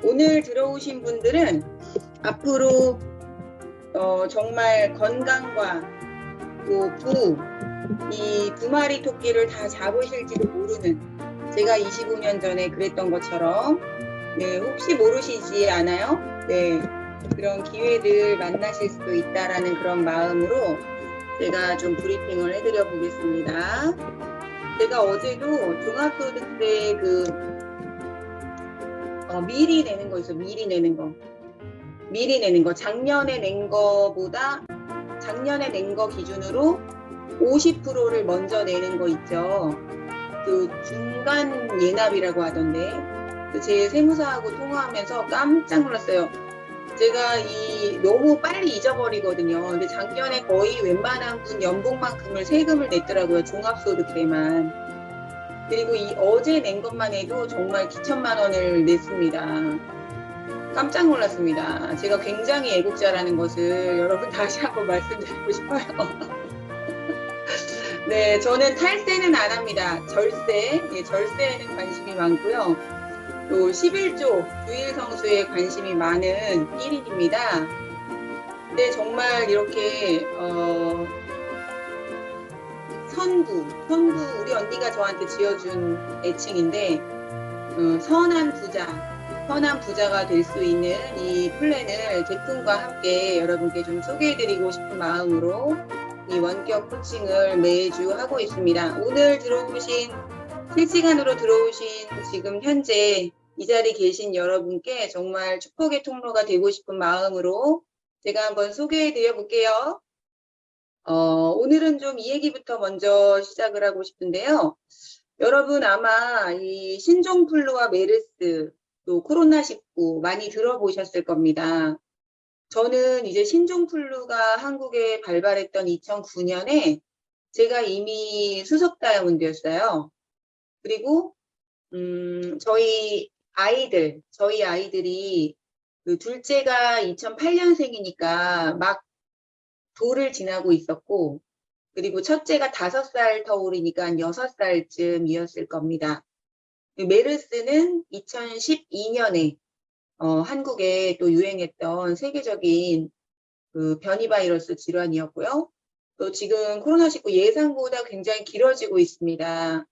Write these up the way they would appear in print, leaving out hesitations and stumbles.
오늘 들어오신 분들은 앞으로 정말 건강과 또 이 두 마리 토끼를 다 잡으실지도 모르는, 제가 25년 전에 그랬던 것처럼 혹시 모르시지 않아요? 그런 기회들 만나실 수도 있다라는 그런 마음으로 제가 좀 브리핑을 해드려 보겠습니다. 제가 어제도 종합소득세 미리 내는 거 있어. 미리 내는 거. 작년에 낸 거 기준으로 50%를 먼저 내는 거 있죠. 그 중간 예납이라고 하던데, 제 세무사하고 통화하면서 깜짝 놀랐어요. 제가 너무 빨리 잊어버리거든요. 근데 작년에 거의 웬만한 분 연봉만큼을 세금을 냈더라고요. 종합소득세만. 그리고 어제 낸 것만 해도 정말 기천만 원을 냈습니다. 깜짝 놀랐습니다. 제가 굉장히 애국자라는 것을 여러분 다시 한번 말씀드리고 싶어요. 네, 저는 탈세는 안 합니다. 절세에는 관심이 많고요. 또 11조 주일성수에 관심이 많은 1인입니다. 근데 정말 이렇게 선부 우리 언니가 저한테 지어준 애칭인데, 선한 부자가 될 수 있는 이 플랜을 제품과 함께 여러분께 좀 소개해드리고 싶은 마음으로 이 원격 코칭을 매주 하고 있습니다. 오늘 실시간으로 들어오신 지금 현재 이 자리에 계신 여러분께 정말 축복의 통로가 되고 싶은 마음으로 제가 한번 소개해드려 볼게요. 오늘은 좀 이 얘기부터 먼저 시작을 하고 싶은데요. 여러분 아마 이 신종플루와 메르스, 또 코로나19 많이 들어보셨을 겁니다. 저는 이제 신종플루가 한국에 발발했던 2009년에 제가 이미 수석 다이아몬드였어요. 그리고 저희 아이들이 둘째가 2008년생이니까 막 돌을 지나고 있었고, 그리고 첫째가 5살 터울이니까 한 6살쯤이었을 겁니다. 메르스는 2012년에 한국에 또 유행했던 세계적인 변이 바이러스 질환이었고요. 또 지금 코로나19 예상보다 굉장히 길어지고 있습니다.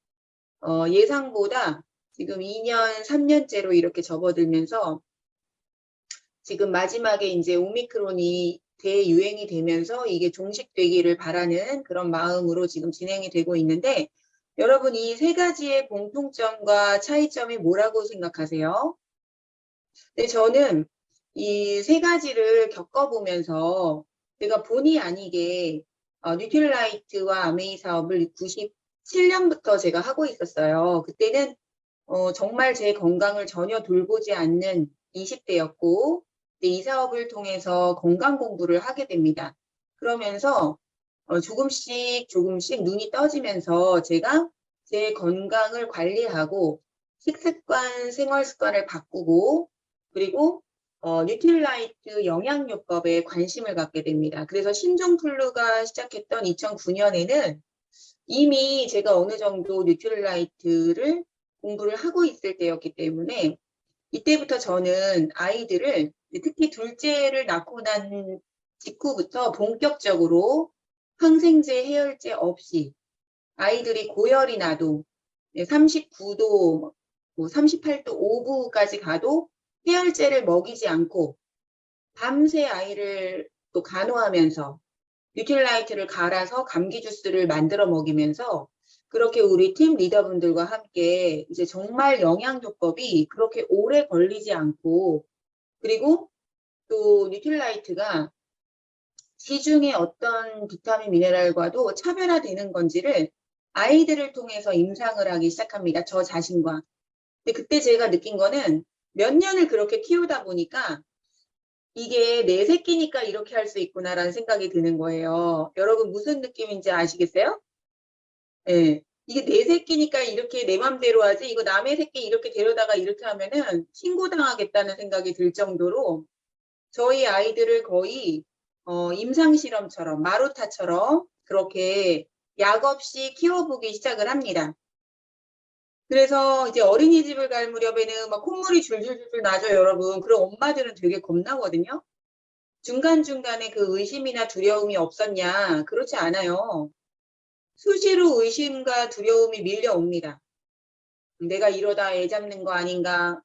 예상보다 지금 2년, 3년째로 이렇게 접어들면서 지금 마지막에 이제 오미크론이 대유행이 되면서 이게 종식되기를 바라는 그런 마음으로 지금 진행이 되고 있는데, 여러분 이 세 가지의 공통점과 차이점이 뭐라고 생각하세요? 네, 저는 이 세 가지를 겪어보면서 제가 본의 아니게 뉴트릴라이트와 아메이 사업을 97년부터 제가 하고 있었어요. 그때는 정말 제 건강을 전혀 돌보지 않는 20대였고, 이 사업을 통해서 건강 공부를 하게 됩니다. 그러면서 조금씩 눈이 떠지면서 제가 제 건강을 관리하고 식습관, 생활 습관을 바꾸고, 그리고 뉴트릴라이트 영양요법에 관심을 갖게 됩니다. 그래서 신종플루가 시작했던 2009년에는 이미 제가 어느 정도 뉴트릴라이트를 공부를 하고 있을 때였기 때문에, 이때부터 저는 아이들을, 특히 둘째를 낳고 난 직후부터 본격적으로 항생제, 해열제 없이 아이들이 고열이 나도 39도, 38도 5부까지 가도 해열제를 먹이지 않고 밤새 아이를 또 간호하면서 뉴트릴라이트를 갈아서 감기 주스를 만들어 먹이면서, 그렇게 우리 팀 리더분들과 함께 이제 정말 영양요법이 그렇게 오래 걸리지 않고, 그리고 또 뉴트릴라이트가 시중에 어떤 비타민 미네랄과도 차별화되는 건지를 아이들을 통해서 임상을 하기 시작합니다. 저 자신과. 근데 그때 제가 느낀 거는, 몇 년을 그렇게 키우다 보니까 이게 내 새끼니까 이렇게 할 수 있구나라는 생각이 드는 거예요. 여러분 무슨 느낌인지 아시겠어요? 네. 이게 내 새끼니까 이렇게 내 맘대로 하지, 이거 남의 새끼 이렇게 데려다가 이렇게 하면은 신고당하겠다는 생각이 들 정도로 저희 아이들을 거의 임상실험처럼, 마루타처럼 그렇게 약 없이 키워보기 시작을 합니다. 그래서 이제 어린이집을 갈 무렵에는 막 콧물이 줄줄줄 나죠, 여러분. 그럼 엄마들은 되게 겁나거든요. 중간중간에 그 의심이나 두려움이 없었냐? 그렇지 않아요. 수시로 의심과 두려움이 밀려옵니다. 내가 이러다 애 잡는 거 아닌가?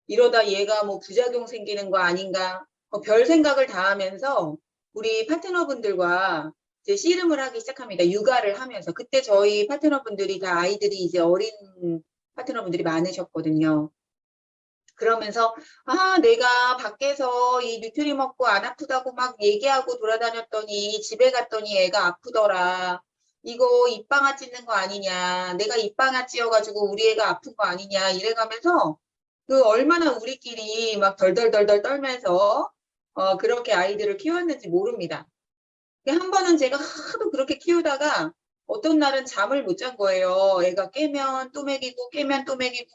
이러다 얘가 뭐 부작용 생기는 거 아닌가? 별 생각을 다 하면서 우리 파트너분들과 이제 씨름을 하기 시작합니다. 육아를 하면서. 그때 저희 파트너분들이 다 아이들이 이제 어린 파트너분들이 많으셨거든요. 그러면서 내가 밖에서 이 뉴트리 먹고 안 아프다고 막 얘기하고 돌아다녔더니 집에 갔더니 애가 아프더라. 이거 입방아 찢는 거 아니냐. 내가 입방아 찧어가지고 우리 애가 아픈 거 아니냐. 이래가면서 그 얼마나 우리끼리 막 덜덜덜덜 떨면서 그렇게 아이들을 키웠는지 모릅니다. 한 번은 제가 하도 그렇게 키우다가 어떤 날은 잠을 못 잔 거예요. 애가 깨면 또 먹이고 깨면 또 먹이고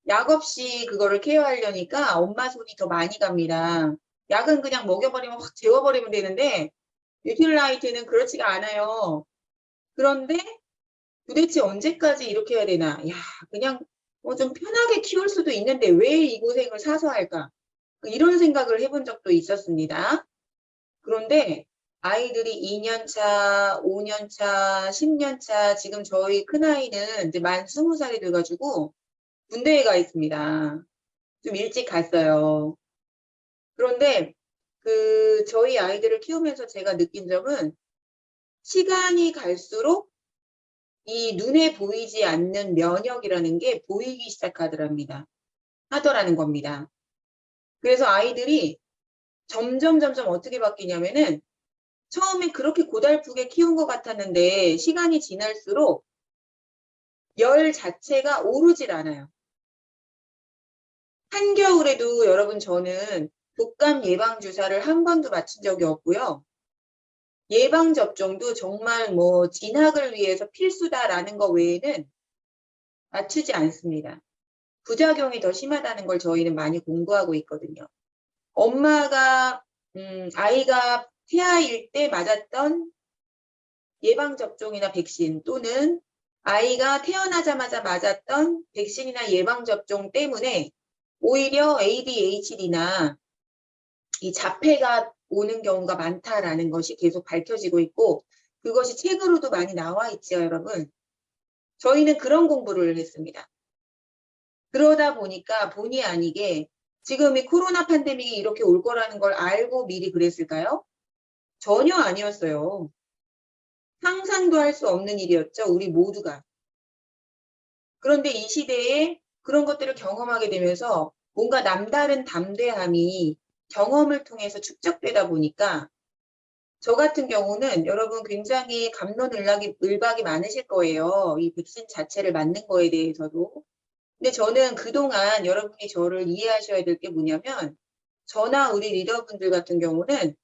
약 없이 그거를 케어하려니까 엄마 손이 더 많이 갑니다. 약은 그냥 먹여버리면 확 재워버리면 되는데 뉴트릴라이트는 그렇지가 않아요. 그런데 도대체 언제까지 이렇게 해야 되나? 야, 그냥 좀 편하게 키울 수도 있는데 왜 이 고생을 사서 할까? 이런 생각을 해본 적도 있었습니다. 그런데 아이들이 2년 차, 5년 차, 10년 차, 지금 저희 큰아이는 이제 만 20살이 돼가지고 군대에 가 있습니다. 좀 일찍 갔어요. 그런데 저희 아이들을 키우면서 제가 느낀 점은 시간이 갈수록 이 눈에 보이지 않는 면역이라는 게 보이기 하더라는 겁니다. 그래서 아이들이 점점 어떻게 바뀌냐면은 처음에 그렇게 고달프게 키운 것 같았는데 시간이 지날수록 열 자체가 오르질 않아요. 한겨울에도 여러분 저는 독감 예방주사를 한 번도 맞힌 적이 없고요. 예방접종도 정말 뭐 진학을 위해서 필수다라는 거 외에는 맞추지 않습니다. 부작용이 더 심하다는 걸 저희는 많이 공부하고 있거든요. 엄마가 아이가 태아일 때 맞았던 예방접종이나 백신 또는 아이가 태어나자마자 맞았던 백신이나 예방접종 때문에 오히려 ADHD나 이 자폐가 오는 경우가 많다라는 것이 계속 밝혀지고 있고 그것이 책으로도 많이 나와 있죠, 여러분. 저희는 그런 공부를 했습니다. 그러다 보니까 본의 아니게 지금 이 코로나 팬데믹이 이렇게 올 거라는 걸 알고 미리 그랬을까요? 전혀 아니었어요. 상상도 할 수 없는 일이었죠, 우리 모두가. 그런데 이 시대에 그런 것들을 경험하게 되면서 뭔가 남다른 담대함이 경험을 통해서 축적되다 보니까 저 같은 경우는 여러분 굉장히 갑론을박이 많으실 거예요. 이 백신 자체를 맞는 거에 대해서도. 근데 저는 그동안 여러분이 저를 이해하셔야 될 게 뭐냐면 저나 우리 리더분들 같은 경우는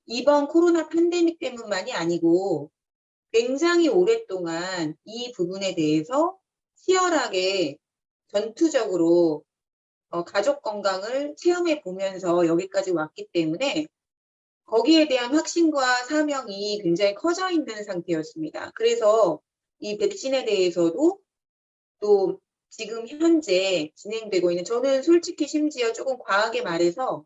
이번 코로나 팬데믹 때문만이 아니고 굉장히 오랫동안 이 부분에 대해서 치열하게 전투적으로 가족 건강을 체험해 보면서 여기까지 왔기 때문에 거기에 대한 확신과 사명이 굉장히 커져 있는 상태였습니다. 그래서 이 백신에 대해서도 또 지금 현재 진행되고 있는 저는 솔직히 심지어 조금 과하게 말해서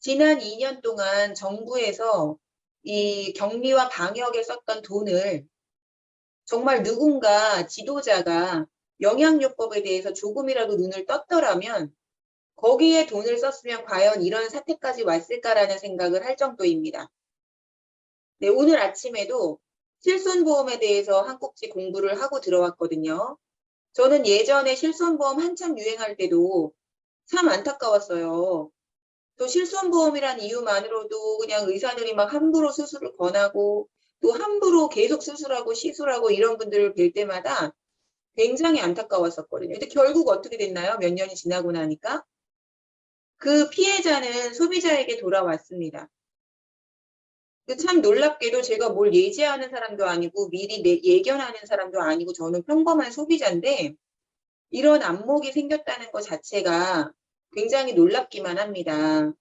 지난 2년 동안 정부에서 이 격리와 방역에 썼던 돈을 정말 누군가 지도자가 영양요법에 대해서 조금이라도 눈을 떴더라면 거기에 돈을 썼으면 과연 이런 사태까지 왔을까라는 생각을 할 정도입니다. 네, 오늘 아침에도 실손보험에 대해서 한 꼭지 공부를 하고 들어왔거든요. 저는 예전에 실손보험 한참 유행할 때도 참 안타까웠어요. 또 실손보험이란 이유만으로도 그냥 의사들이 막 함부로 수술을 권하고 또 함부로 계속 수술하고 시술하고 이런 분들을 뵐 때마다 굉장히 안타까웠었거든요. 근데 결국 어떻게 됐나요? 몇 년이 지나고 나니까 그 피해자는 소비자에게 돌아왔습니다. 참 놀랍게도 제가 뭘 예지하는 사람도 아니고 미리 예견하는 사람도 아니고 저는 평범한 소비자인데 이런 안목이 생겼다는 것 자체가 굉장히 놀랍기만 합니다.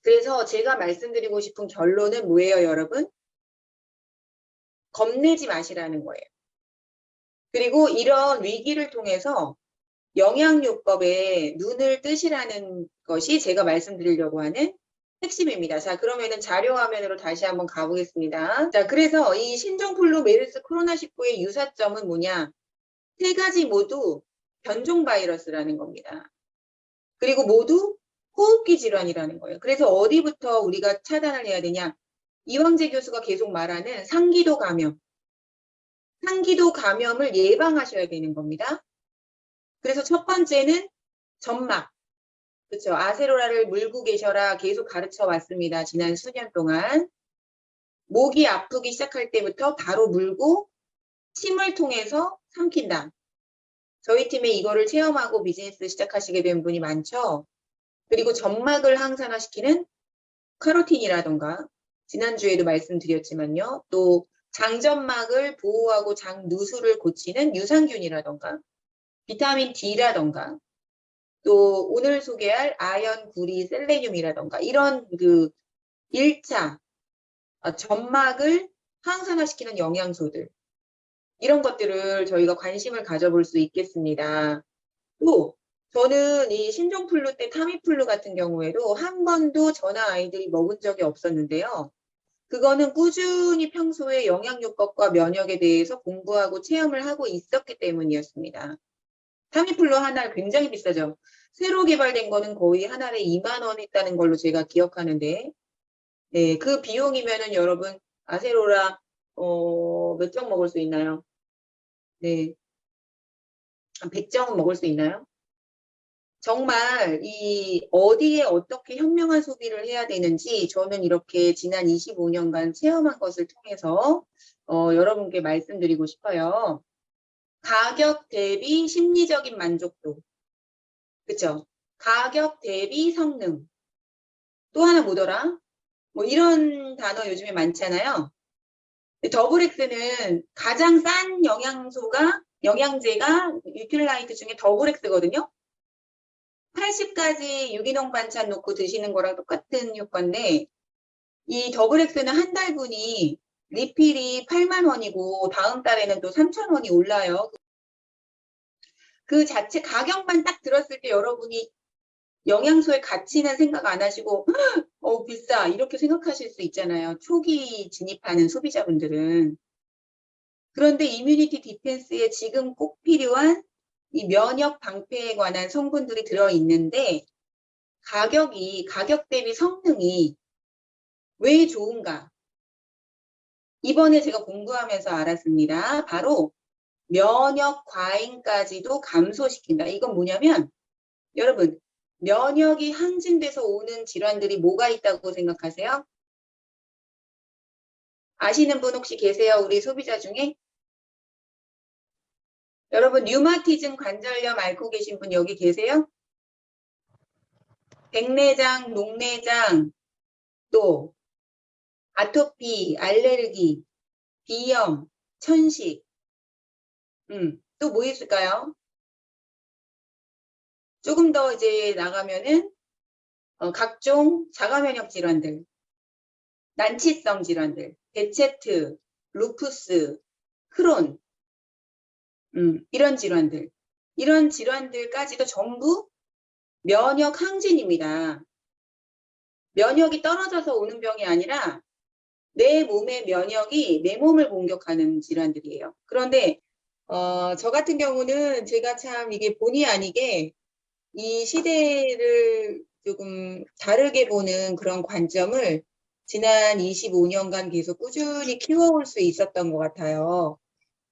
그래서 제가 말씀드리고 싶은 결론은 뭐예요, 여러분? 겁내지 마시라는 거예요. 그리고 이런 위기를 통해서 영양요법에 눈을 뜨시라는 것이 제가 말씀드리려고 하는 핵심입니다. 자, 그러면은 자료 화면으로 다시 한번 가보겠습니다. 자, 그래서 이 신종플루 메르스 코로나19의 유사점은 뭐냐? 세 가지 모두 변종 바이러스라는 겁니다. 그리고 모두 호흡기 질환이라는 거예요. 그래서 어디부터 우리가 차단을 해야 되냐? 이황재 교수가 계속 말하는 상기도 감염. 상기도 감염을 예방하셔야 되는 겁니다. 그래서 첫 번째는 점막. 그렇죠. 아세로라를 물고 계셔라 계속 가르쳐 왔습니다. 지난 수년 동안. 목이 아프기 시작할 때부터 바로 물고 침을 통해서 삼킨다. 저희 팀에 이거를 체험하고 비즈니스 시작하시게 된 분이 많죠. 그리고 점막을 항산화시키는 카로틴이라던가 지난주에도 말씀드렸지만요. 또 장점막을 보호하고 장누수를 고치는 유산균이라던가 비타민 D라던가 또 오늘 소개할 아연, 구리, 셀레늄이라던가 이런 그 1차 점막을 항산화시키는 영양소들 이런 것들을 저희가 관심을 가져볼 수 있겠습니다. 또 저는 이 신종플루 때 타미플루 같은 경우에도 한 번도 저나 아이들이 먹은 적이 없었는데요. 그거는 꾸준히 평소에 영양요법과 면역에 대해서 공부하고 체험을 하고 있었기 때문이었습니다. 타미플루 한 알 굉장히 비싸죠. 새로 개발된 거는 거의 한 알에 2만 원 했다는 걸로 제가 기억하는데 네, 그 비용이면은 여러분 아세로라 몇 정 먹을 수 있나요? 네, 한 100정은 먹을 수 있나요? 정말 이 어디에 어떻게 현명한 소비를 해야 되는지 저는 이렇게 지난 25년간 체험한 것을 통해서 여러분께 말씀드리고 싶어요. 가격 대비 심리적인 만족도. 그쵸? 가격 대비 성능. 또 하나 뭐더라? 뭐 이런 단어 요즘에 많잖아요. 더블엑스는 가장 싼 영양제가 뉴트릴라이트 중에 더블엑스거든요. 80가지 유기농 반찬 놓고 드시는 거랑 똑같은 효과인데 이 더블엑스는 한 달분이 리필이 8만 원이고 다음 달에는 또 3천 원이 올라요. 그 자체 가격만 딱 들었을 때 여러분이 영양소의 가치는 생각 안 하시고 비싸 이렇게 생각하실 수 있잖아요. 초기 진입하는 소비자분들은. 그런데 이뮤니티 디펜스에 지금 꼭 필요한 이 면역 방패에 관한 성분들이 들어있는데 가격 대비 성능이 왜 좋은가? 이번에 제가 공부하면서 알았습니다. 바로 면역 과잉까지도 감소시킨다. 이건 뭐냐면 여러분 면역이 항진돼서 오는 질환들이 뭐가 있다고 생각하세요? 아시는 분 혹시 계세요? 우리 소비자 중에? 여러분 류마티즘 관절염 앓고 계신 분 여기 계세요? 백내장, 녹내장, 또 아토피, 알레르기, 비염, 천식, 또 뭐 있을까요? 조금 더 이제 나가면은 각종 자가면역 질환들, 난치성 질환들, 베체트, 루푸스, 크론, 이런 질환들. 이런 질환들까지도 전부 면역 항진입니다. 면역이 떨어져서 오는 병이 아니라 내 몸의 면역이 내 몸을 공격하는 질환들이에요. 그런데 저 같은 경우는 제가 참 이게 본의 아니게 이 시대를 조금 다르게 보는 그런 관점을 지난 25년간 계속 꾸준히 키워올 수 있었던 것 같아요.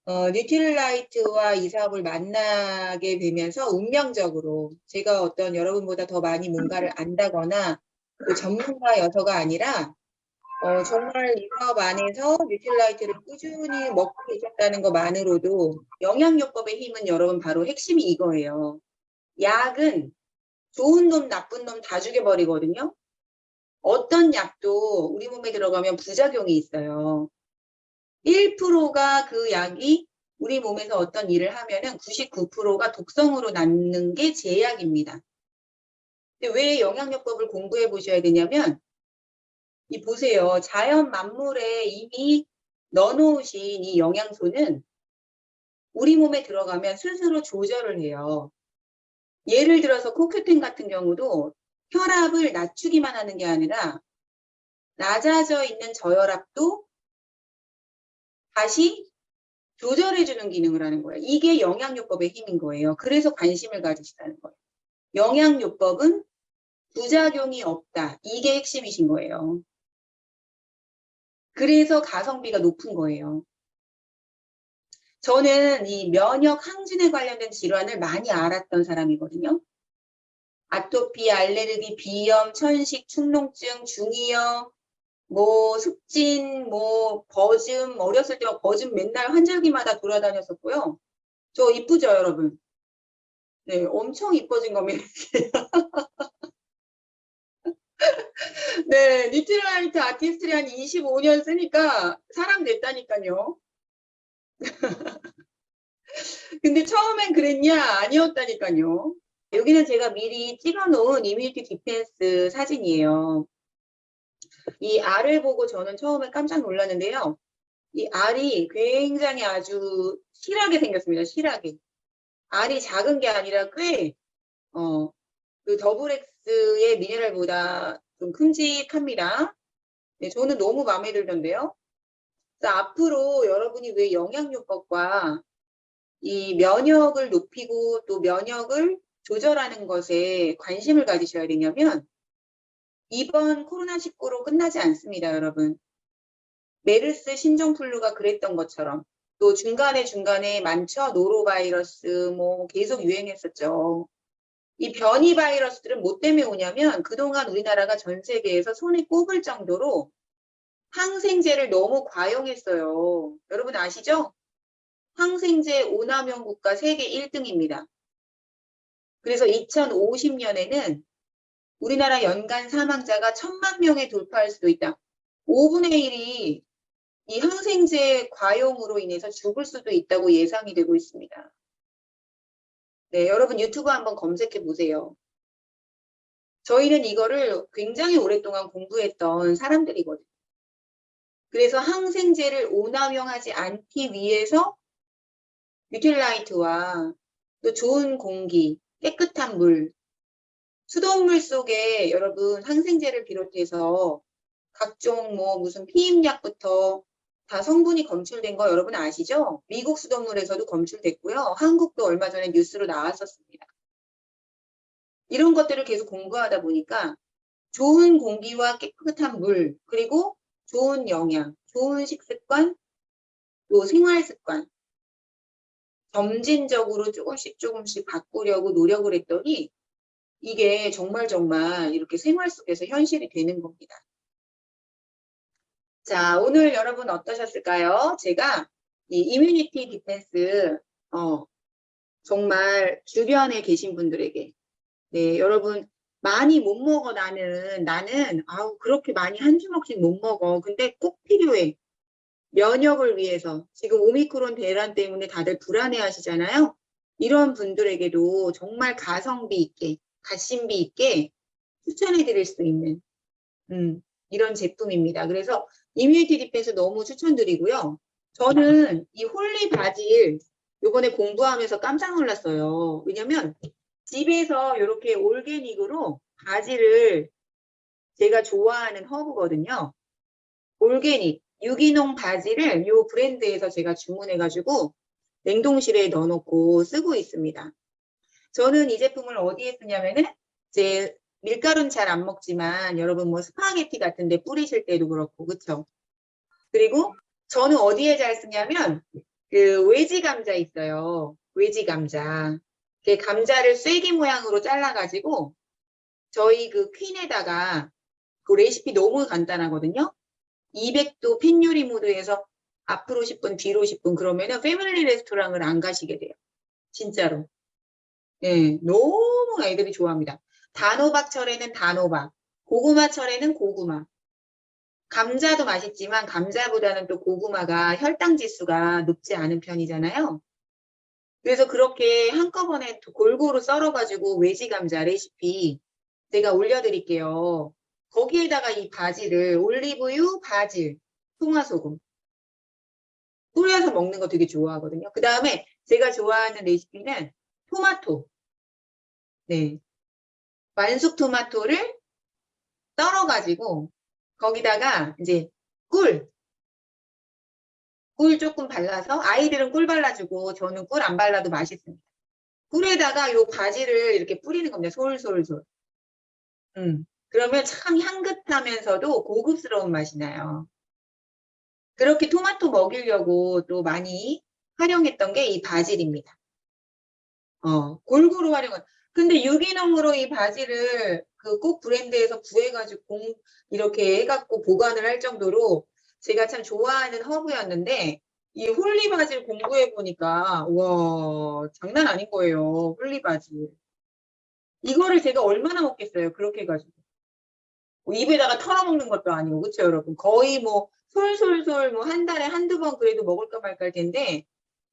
뉴트릴라이트와 이 사업을 만나게 되면서 운명적으로 제가 어떤 여러분보다 더 많이 뭔가를 안다거나 또 전문가여서가 아니라 정말 이 사업 안에서 뉴트릴라이트를 꾸준히 먹고 계셨다는 것만으로도 영양요법의 힘은 여러분 바로 핵심이 이거예요. 약은 좋은 놈 나쁜 놈 다 죽여버리거든요. 어떤 약도 우리 몸에 들어가면 부작용이 있어요. 1%가 그 약이 우리 몸에서 어떤 일을 하면은 99%가 독성으로 남는 게 제약입니다. 근데 왜 영양요법을 공부해 보셔야 되냐면 이 보세요. 자연 만물에 이미 넣어놓으신 이 영양소는 우리 몸에 들어가면 스스로 조절을 해요. 예를 들어서 코큐텐 같은 경우도 혈압을 낮추기만 하는 게 아니라 낮아져 있는 저혈압도 다시 조절해주는 기능을 하는 거예요. 이게 영양요법의 힘인 거예요. 그래서 관심을 가지시다는 거예요. 영양요법은 부작용이 없다. 이게 핵심이신 거예요. 그래서 가성비가 높은 거예요. 저는 이 면역 항진에 관련된 질환을 많이 알았던 사람이거든요. 아토피, 알레르기, 비염, 천식, 축농증, 중이염, 뭐 습진, 뭐 버즘, 어렸을 때 버즘 맨날 환절기마다 돌아다녔었고요. 저 이쁘죠, 여러분? 네, 엄청 이뻐진 겁니다. 네, 뉴트럴라이트 아티스트를 한 25년 쓰니까 사람 됐다니까요. 근데 처음엔 그랬냐? 아니었다니까요. 여기는 제가 미리 찍어놓은 이뮤니티 디펜스 사진이에요. 이 알을 보고 저는 처음에 깜짝 놀랐는데요. 이 알이 굉장히 아주 실하게 생겼습니다. 실하게. 알이 작은 게 아니라 꽤, 그 더블엑스의 미네랄보다 좀 큼직합니다. 네, 저는 너무 마음에 들던데요. 자, 앞으로 여러분이 왜 영양요법과 이 면역을 높이고 또 면역을 조절하는 것에 관심을 가지셔야 되냐면 이번 코로나19로 끝나지 않습니다, 여러분. 메르스 신종플루가 그랬던 것처럼 또 중간에 많죠. 노로바이러스 뭐 계속 유행했었죠. 이 변이 바이러스들은 뭐 때문에 오냐면 그동안 우리나라가 전 세계에서 손에 꼽을 정도로 항생제를 너무 과용했어요. 여러분 아시죠? 항생제 오남용 국가 세계 1등입니다. 그래서 2050년에는 우리나라 연간 사망자가 1000만 명에 돌파할 수도 있다. 5분의 1이 이 항생제 과용으로 인해서 죽을 수도 있다고 예상이 되고 있습니다. 네, 여러분 유튜브 한번 검색해 보세요. 저희는 이거를 굉장히 오랫동안 공부했던 사람들이거든요. 그래서 항생제를 오남용하지 않기 위해서 뉴트릴라이트와 또 좋은 공기, 깨끗한 물, 수돗물 속에 여러분 항생제를 비롯해서 각종 뭐 무슨 피임약부터 다 성분이 검출된 거 여러분 아시죠? 미국 수돗물에서도 검출됐고요. 한국도 얼마 전에 뉴스로 나왔었습니다. 이런 것들을 계속 공부하다 보니까 좋은 공기와 깨끗한 물, 그리고 좋은 영양, 좋은 식습관, 또 생활습관 점진적으로 조금씩 바꾸려고 노력을 했더니 이게 정말 이렇게 생활 속에서 현실이 되는 겁니다. 자, 오늘 여러분 어떠셨을까요? 제가 이 이뮤니티 디펜스 정말 주변에 계신 분들에게 네, 여러분 많이 못 먹어 나는 아우 그렇게 많이 한 주먹씩 못 먹어. 근데 꼭 필요해. 면역을 위해서 지금 오미크론 대란 때문에 다들 불안해 하시잖아요. 이런 분들에게도 정말 가성비 있게 가심비 있게 추천해 드릴 수 있는 이런 제품입니다. 그래서 이뮤니티 디펜스 너무 추천드리고요. 저는 이 홀리 바질 요번에 공부하면서 깜짝 놀랐어요. 왜냐면 집에서 이렇게 올게닉으로 바질을 제가 좋아하는 허브거든요. 올게닉 유기농 바질을 이 브랜드에서 제가 주문해가지고 냉동실에 넣어놓고 쓰고 있습니다. 저는 이 제품을 어디에 쓰냐면은 제 밀가루는 잘 안 먹지만 여러분 뭐 스파게티 같은데 뿌리실 때도 그렇고 그쵸? 그리고 저는 어디에 잘 쓰냐면 그 외지 감자 있어요. 외지 감자. 감자를 쐐기 모양으로 잘라가지고 저희 그 퀸에다가 그 레시피 너무 간단하거든요. 200도 팬 요리 모드에서 앞으로 10분, 뒤로 10분 그러면은 패밀리 레스토랑을 안 가시게 돼요. 진짜로. 네, 너무 애들이 좋아합니다. 단호박철에는 단호박, 고구마철에는 고구마. 감자도 맛있지만 감자보다는 또 고구마가 혈당 지수가 높지 않은 편이잖아요. 그래서 그렇게 한꺼번에 골고루 썰어가지고 외지 감자 레시피 제가 올려드릴게요. 거기에다가 이 바질을 올리브유, 바질, 통화소금 뿌려서 먹는 거 되게 좋아하거든요. 그 다음에 제가 좋아하는 레시피는 토마토. 네. 완숙 토마토를 썰어가지고 거기다가 이제 꿀 조금 발라서 아이들은 꿀 발라주고 저는 꿀 안 발라도 맛있습니다. 꿀에다가 요 바지를 이렇게 뿌리는 겁니다. 솔솔솔. 그러면 참 향긋하면서도 고급스러운 맛이 나요. 그렇게 토마토 먹이려고 또 많이 활용했던 게 이 바질입니다. 골고루 활용한. 근데 유기농으로 이 바질을 그 꼭 브랜드에서 구해가지고 이렇게 해갖고 보관을 할 정도로 제가 참 좋아하는 허브였는데 이 홀리 바질 공부해 보니까 와 장난 아닌 거예요. 홀리 바질. 이거를 제가 얼마나 먹겠어요. 그렇게 해가지고. 뭐 입에다가 털어먹는 것도 아니고 그쵸 여러분. 거의 뭐 솔솔솔 뭐 한 달에 한두 번 그래도 먹을까 말까 할 텐데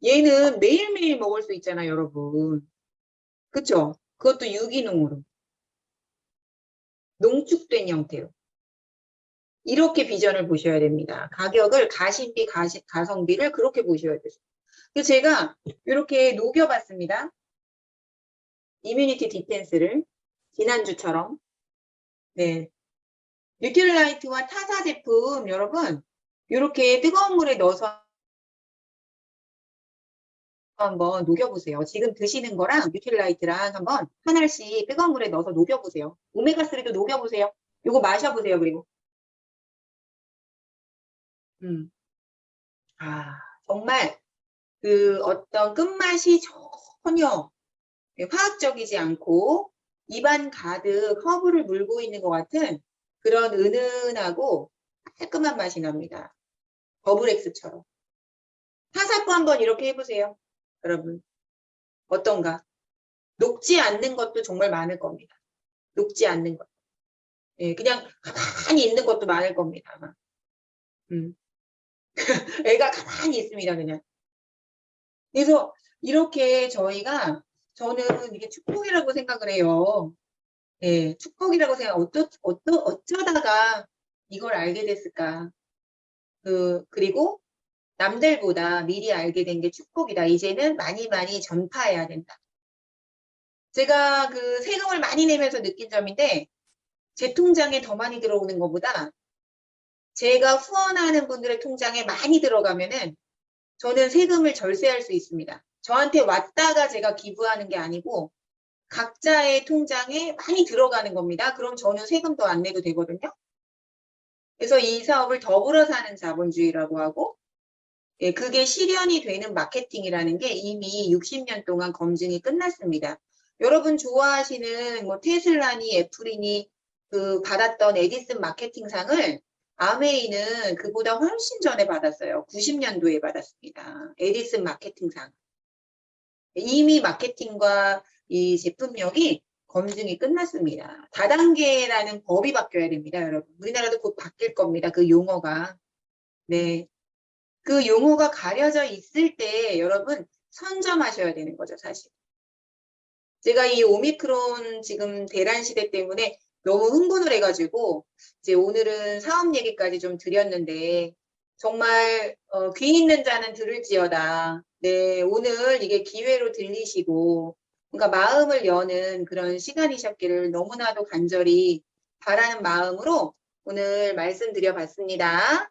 얘는 매일매일 먹을 수 있잖아요 여러분. 그쵸? 그것도 유기농으로. 농축된 형태로. 이렇게 비전을 보셔야 됩니다. 가격을 가심비, 가성비를 그렇게 보셔야 돼요. 그래서 제가 이렇게 녹여봤습니다. 이뮤니티 디펜스를 지난주처럼. 네. 뉴트릴라이트와 타사 제품 여러분 이렇게 뜨거운 물에 넣어서 한번 녹여보세요. 지금 드시는 거랑 뉴트릴라이트랑 한번 한 알씩 뜨거운 물에 넣어서 녹여보세요. 오메가3도 녹여보세요. 이거 마셔보세요. 그리고 정말 그 어떤 끝맛이 전혀 화학적이지 않고 입안 가득 허브를 물고 있는 것 같은 그런 은은하고 깔끔한 맛이 납니다. 버블엑스처럼. 타사포 한번 이렇게 해보세요. 여러분. 어떤가? 녹지 않는 것도 정말 많을 겁니다. 녹지 않는 것. 예, 그냥 가만히 있는 것도 많을 겁니다. 아마. 애가 가만히 있습니다. 그냥. 그래서 이렇게 저는 이게 축복이라고 생각을 해요. 예, 축복이라고 생각, 어쩌다가 이걸 알게 됐을까. 그리고 남들보다 미리 알게 된 게 축복이다. 이제는 많이 많이 전파해야 된다. 제가 그 세금을 많이 내면서 느낀 점인데, 제 통장에 더 많이 들어오는 것보다 제가 후원하는 분들의 통장에 많이 들어가면은 저는 세금을 절세할 수 있습니다. 저한테 왔다가 제가 기부하는 게 아니고 각자의 통장에 많이 들어가는 겁니다. 그럼 저는 세금도 안 내도 되거든요. 그래서 이 사업을 더불어 사는 자본주의라고 하고 예, 그게 실현이 되는 마케팅이라는 게 이미 60년 동안 검증이 끝났습니다. 여러분 좋아하시는 뭐 테슬라니 애플이니 그 받았던 에디슨 마케팅상을 아메이는 그보다 훨씬 전에 받았어요. 90년도에 받았습니다. 에디슨 마케팅상. 이미 마케팅과 이 제품력이 검증이 끝났습니다. 다단계라는 법이 바뀌어야 됩니다, 여러분. 우리나라도 곧 바뀔 겁니다. 그 용어가. 네. 그 용어가 가려져 있을 때 여러분 선점하셔야 되는 거죠, 사실. 제가 이 오미크론 지금 대란 시대 때문에 너무 흥분을 해가지고 이제 오늘은 사업 얘기까지 좀 드렸는데 정말 귀 있는 자는 들을지어다. 네, 오늘 이게 기회로 들리시고 그러니까 마음을 여는 그런 시간이셨기를 너무나도 간절히 바라는 마음으로 오늘 말씀드려봤습니다.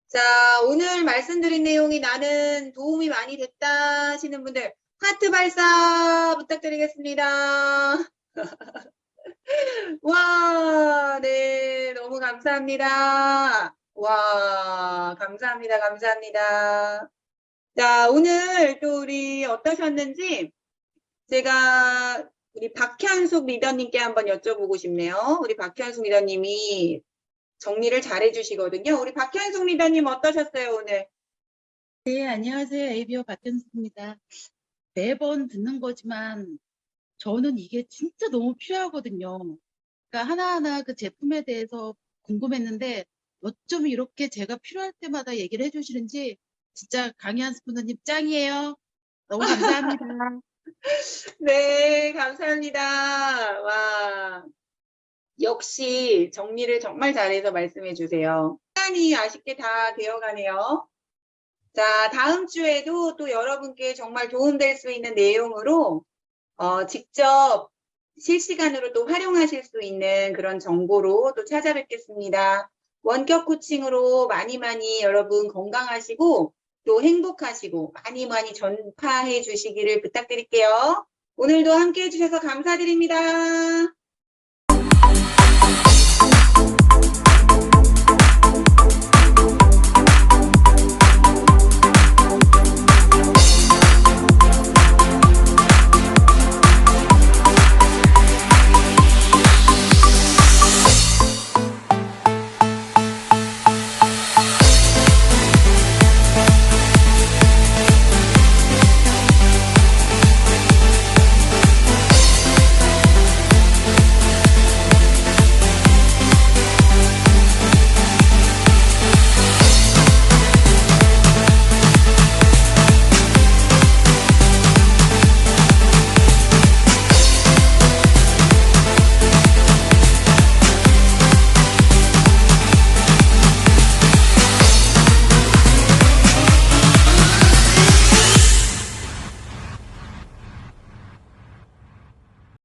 자, 오늘 말씀드린 내용이 나는 도움이 많이 됐다 하시는 분들 하트 발사 부탁드리겠습니다. 와, 네, 너무 감사합니다. 와, 감사합니다. 감사합니다. 자, 오늘 또 우리 어떠셨는지 제가 우리 박현숙 리더님께 한번 여쭤보고 싶네요. 우리 박현숙 리더님이 정리를 잘 해주시거든요. 우리 박현숙 리더님 어떠셨어요, 오늘? 네, 안녕하세요. ABO 박현수입니다. 매번 듣는 거지만 저는 이게 진짜 너무 필요하거든요. 그러니까 하나하나 그 제품에 대해서 궁금했는데 어쩜 이렇게 제가 필요할 때마다 얘기를 해주시는지 진짜 강희한 스푼더님 짱이에요. 너무 감사합니다. 네, 감사합니다. 와, 역시 정리를 정말 잘해서 말씀해 주세요. 시간이 아쉽게 다 되어가네요. 자, 다음 주에도 또 여러분께 정말 도움될 수 있는 내용으로 직접 실시간으로 또 활용하실 수 있는 그런 정보로 또 찾아뵙겠습니다. 원격 코칭으로 많이 많이 여러분 건강하시고 또 행복하시고 많이 많이 전파해 주시기를 부탁드릴게요. 오늘도 함께 해주셔서 감사드립니다.